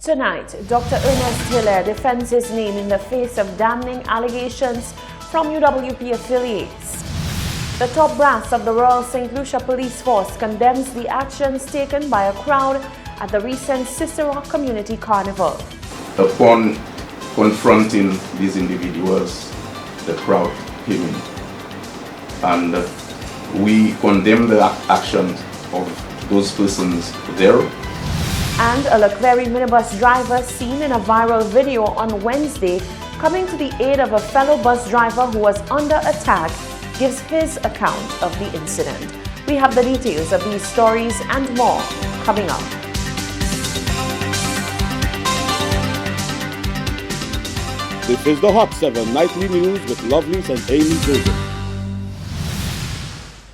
Tonight, Dr. Ernest Hilaire defends his name in the face of damning allegations from UWP affiliates. The top brass of the Royal St. Lucia Police Force condemns the actions taken by a crowd at the recent Cicero Community Carnival. Upon confronting these individuals, the crowd came in, and we condemn the actions of those persons there. And a Lacquerie minibus driver seen in a viral video on Wednesday coming to the aid of a fellow bus driver who was under attack gives his account of the incident. We have the details of these stories and more coming up. This is the Hot 7 Nightly News with Lovelace and Amy Joseph.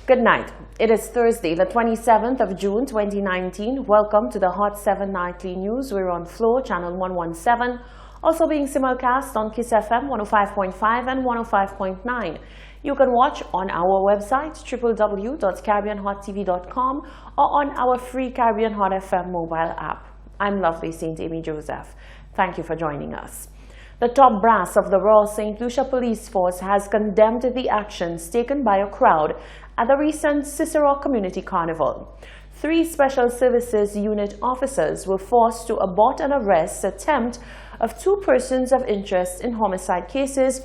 Good night. It is Thursday, the 27th of June 2019. Welcome to the Hot 7 Nightly News. We're on Flow, channel 117, also being simulcast on Kiss FM 105.5 and 105.9. You can watch on our website, www.caribbeanhottv.com, or on our free Caribbean Hot FM mobile app. I'm Lovely St. Amy Joseph. Thank you for joining us. The top brass of the Royal St. Lucia Police Force has condemned the actions taken by a crowd at the recent Cicero Community Carnival. 3 Special Services Unit officers were forced to abort an arrest attempt of 2 persons of interest in homicide cases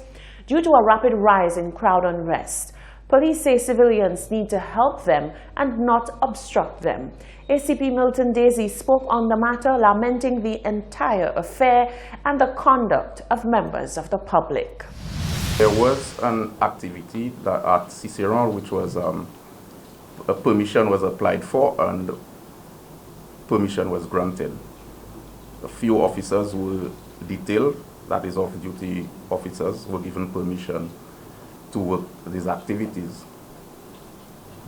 due to a rapid rise in crowd unrest. Police say civilians need to help them and not obstruct them. ACP Milton Daisy spoke on the matter, lamenting the entire affair and the conduct of members of the public. There was an activity that at Cicero, which was a permission was applied for and permission was granted. A few officers were detailed, that is off-duty officers, were given permission to work these activities.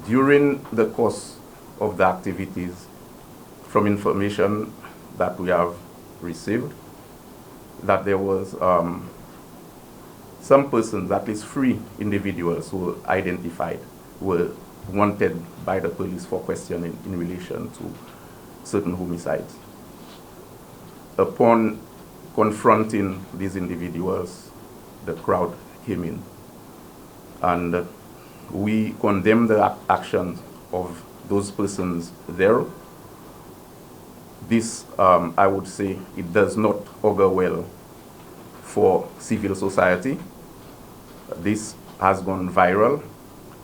During the course of the activities, from information that we have received, that there was some persons, at least 3 individuals who were identified, were wanted by the police for questioning in relation to certain homicides. Upon confronting these individuals, the crowd came in, and we condemn the actions of those persons there. This, I would say, it does not augur well for civil society. This has gone viral,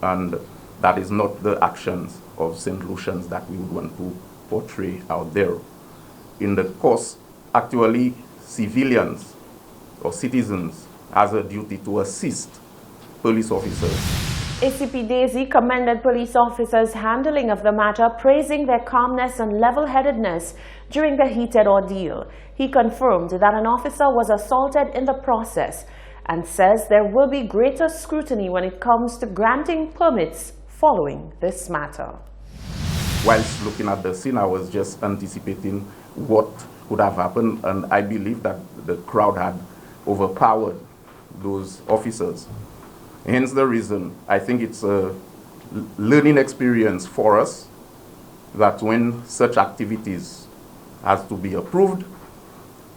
and that is not the actions of St. Lucians that we would want to portray out there. In the course, actually, civilians or citizens has a duty to assist police officers. ACP Daisy commended police officers' handling of the matter, praising their calmness and level-headedness during the heated ordeal. He confirmed that an officer was assaulted in the process and says there will be greater scrutiny when it comes to granting permits following this matter. Whilst looking at the scene, I was just anticipating what could have happened, and I believe that the crowd had overpowered those officers. Hence the reason I think it's a learning experience for us that when such activities has to be approved,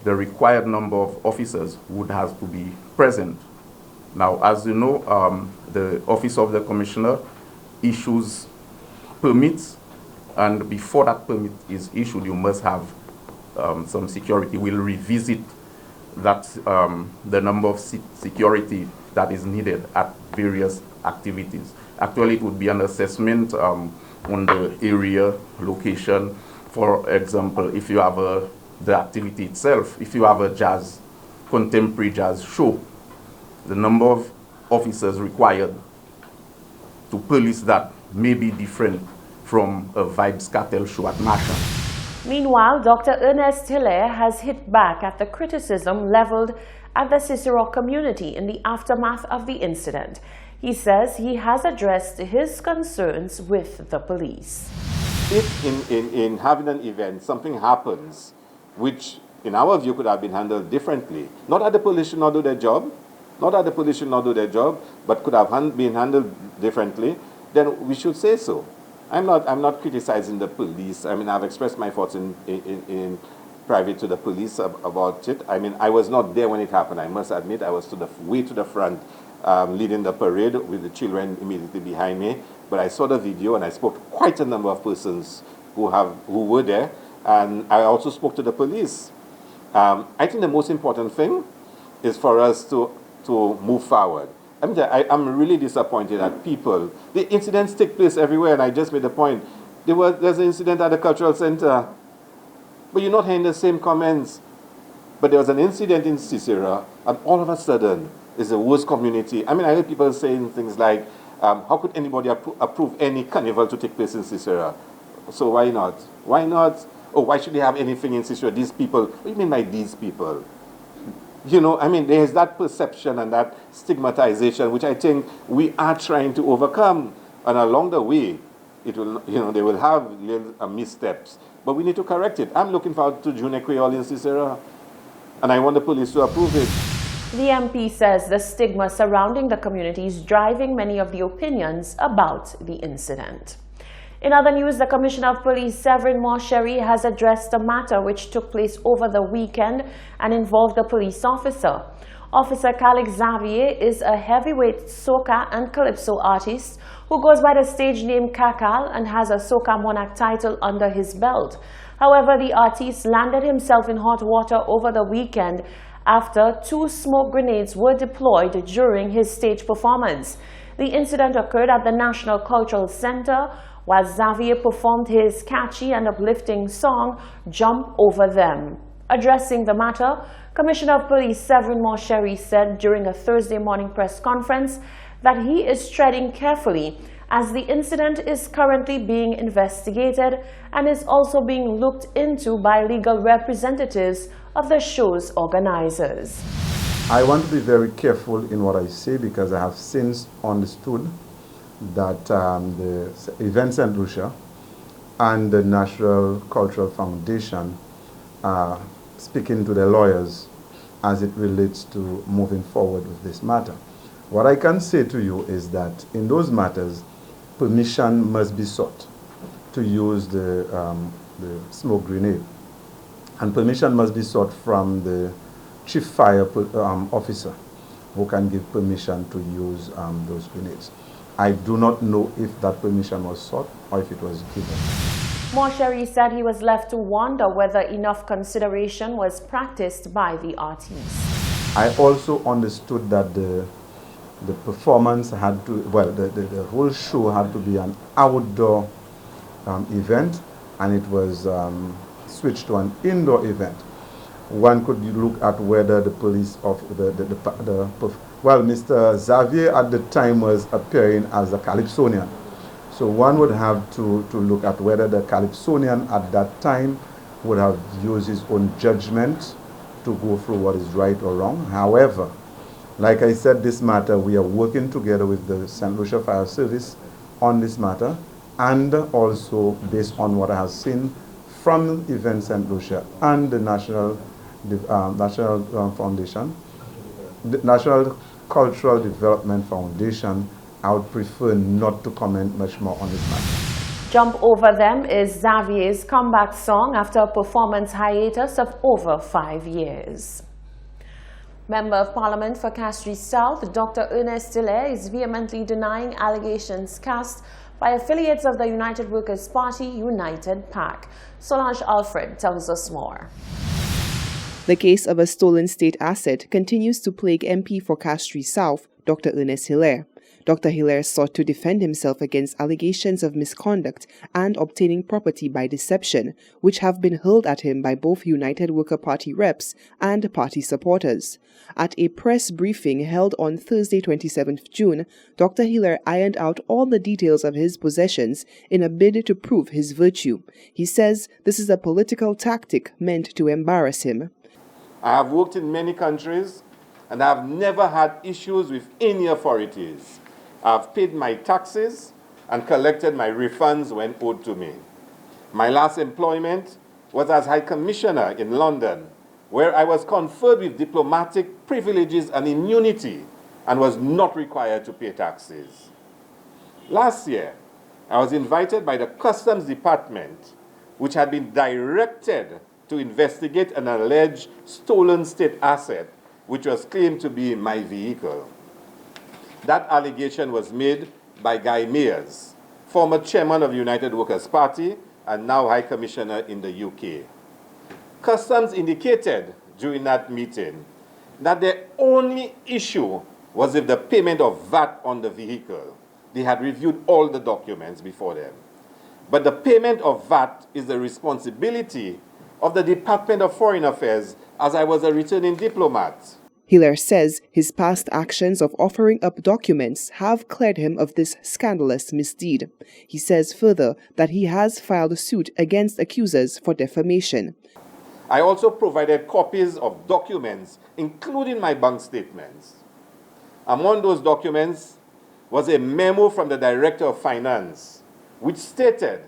the required number of officers would have to be present. Now, as you know, the Office of the Commissioner issues permits, and before that permit is issued, you must have some security. We'll revisit that the number of security that is needed at various activities. Actually, it would be an assessment on the area, location. For example, if you have the activity itself, if you have a contemporary jazz show, the number of officers required to police that may be different from a Vibes Cartel show at Marshall. Meanwhile, Dr. Ernest Hilaire has hit back at the criticism leveled at the Cicero community in the aftermath of the incident. He says he has addressed his concerns with the police. If in having an event, something happens which, in our view, could have been handled differently, not that the police should not do their job, but could have been handled differently, then we should say so. I'm not criticizing the police. I mean, I've expressed my thoughts in private to the police about it. I mean, I was not there when it happened. I must admit, I was way to the front, leading the parade with the children immediately behind me. But I saw the video and I spoke to quite a number of persons who were there, and I also spoke to the police. I think the most important thing is for us to move forward. I'm really disappointed that the incidents take place everywhere, and I just made the point. There's an incident at the cultural center, but you're not hearing the same comments. But there was an incident in Cicero, and all of a sudden, it's the worst community. I mean, I heard people saying things like, how could anybody approve any carnival to take place in Cicero? So why not? Why not? Oh, why should they have anything in Cicero? These people, what do you mean by these people? You know, I mean, there's that perception and that stigmatization, which I think we are trying to overcome. And along the way, they will have little missteps. But we need to correct it. I'm looking forward to June Creole in Cicero, and I want the police to approve it. The MP says the stigma surrounding the community is driving many of the opinions about the incident. In other news, the Commissioner of Police, Severin Mosheri, has addressed a matter which took place over the weekend and involved a police officer. Officer Khalid Xavier is a heavyweight soca and calypso artist who goes by the stage name Kakal and has a Soca Monarch title under his belt. However, the artist landed himself in hot water over the weekend after 2 smoke grenades were deployed during his stage performance. The incident occurred at the National Cultural Center while Xavier performed his catchy and uplifting song, Jump Over Them. Addressing the matter, Commissioner of Police Severin Mosheri said during a Thursday morning press conference that he is treading carefully as the incident is currently being investigated and is also being looked into by legal representatives of the show's organizers. I want to be very careful in what I say because I have since understood that the Event St. Lucia and the National Cultural Foundation are speaking to their lawyers as it relates to moving forward with this matter. What I can say to you is that in those matters, permission must be sought to use the smoke grenade. And permission must be sought from the chief fire officer who can give permission to use those grenades. I do not know if that permission was sought or if it was given. Mosheri said he was left to wonder whether enough consideration was practiced by the artist. I also understood that the performance had to, well, the whole show had to be an outdoor event, and it was switched to an indoor event. One could look at whether the police of well, Mr. Xavier at the time was appearing as a Calypsonian. So one would have to look at whether the Calypsonian at that time would have used his own judgment to go through what is right or wrong. However, like I said, this matter, we are working together with the St. Lucia Fire Service on this matter, and also based on what I have seen from Event St. Lucia and the National Foundation, the National Cultural Development Foundation, I would prefer not to comment much more on this matter. Jump Over Them is Xavier's comeback song after a performance hiatus of over 5 years. Member of Parliament for Castries South, Dr. Ernest Hilaire, is vehemently denying allegations cast by affiliates of the United Workers' Party, United PAC. Solange Alfred tells us more. The case of a stolen state asset continues to plague MP for Castries South, Dr. Ernest Hilaire. Dr. Hilaire sought to defend himself against allegations of misconduct and obtaining property by deception, which have been hurled at him by both United Worker Party reps and party supporters. At a press briefing held on Thursday, 27th June, Dr. Hilaire ironed out all the details of his possessions in a bid to prove his virtue. He says this is a political tactic meant to embarrass him. I have worked in many countries, and I have never had issues with any authorities. I've paid my taxes and collected my refunds when owed to me. My last employment was as High Commissioner in London, where I was conferred with diplomatic privileges and immunity and was not required to pay taxes. Last year, I was invited by the Customs Department, which had been directed to investigate an alleged stolen state asset, which was claimed to be my vehicle. That allegation was made by Guy Mears, former chairman of the United Workers' Party and now High Commissioner in the UK. Customs indicated during that meeting that the only issue was if the payment of VAT on the vehicle. They had reviewed all the documents before them. But the payment of VAT is the responsibility of the Department of Foreign Affairs, as I was a returning diplomat. Hilaire says his past actions of offering up documents have cleared him of this scandalous misdeed. He says further that he has filed a suit against accusers for defamation. I also provided copies of documents, including my bank statements. Among those documents was a memo from the Director of Finance, which stated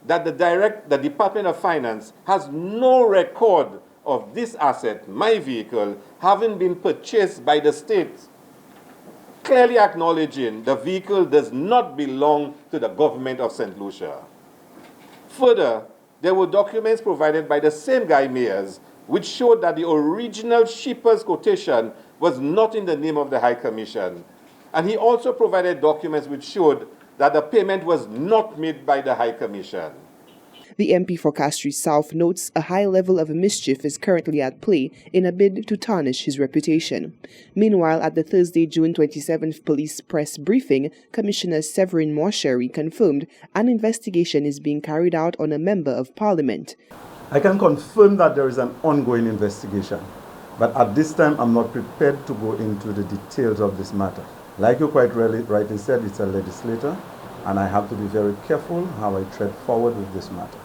that the Department of Finance has no record of this asset, my vehicle, having been purchased by the state, clearly acknowledging the vehicle does not belong to the government of St. Lucia. Further, there were documents provided by the same Guy Mears which showed that the original shipper's quotation was not in the name of the High Commission. And he also provided documents which showed that the payment was not made by the High Commission. The MP for Castries South notes a high level of mischief is currently at play in a bid to tarnish his reputation. Meanwhile, at the Thursday, June 27th police press briefing, Commissioner Severin Morchery confirmed an investigation is being carried out on a member of Parliament. I can confirm that there is an ongoing investigation, but at this time I'm not prepared to go into the details of this matter. Like you quite rightly said, it's a legislator, and I have to be very careful how I tread forward with this matter.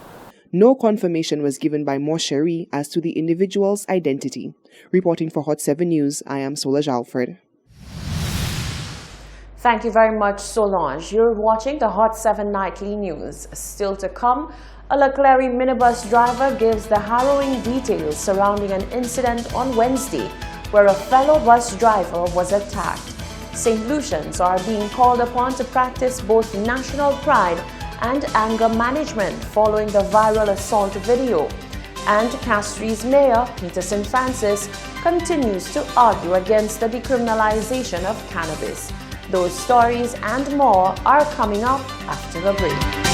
No confirmation was given by Morchery as to the individual's identity. Reporting for Hot 7 News, I am Solange Alfred. Thank you very much, Solange. You're watching the Hot 7 Nightly News. Still to come, a Leclerc minibus driver gives the harrowing details surrounding an incident on Wednesday where a fellow bus driver was attacked. St. Lucians are being called upon to practice both national pride and anger management following the viral assault video. And Castries Mayor Peterson Francis continues to argue against the decriminalization of cannabis. Those stories and more are coming up after the break.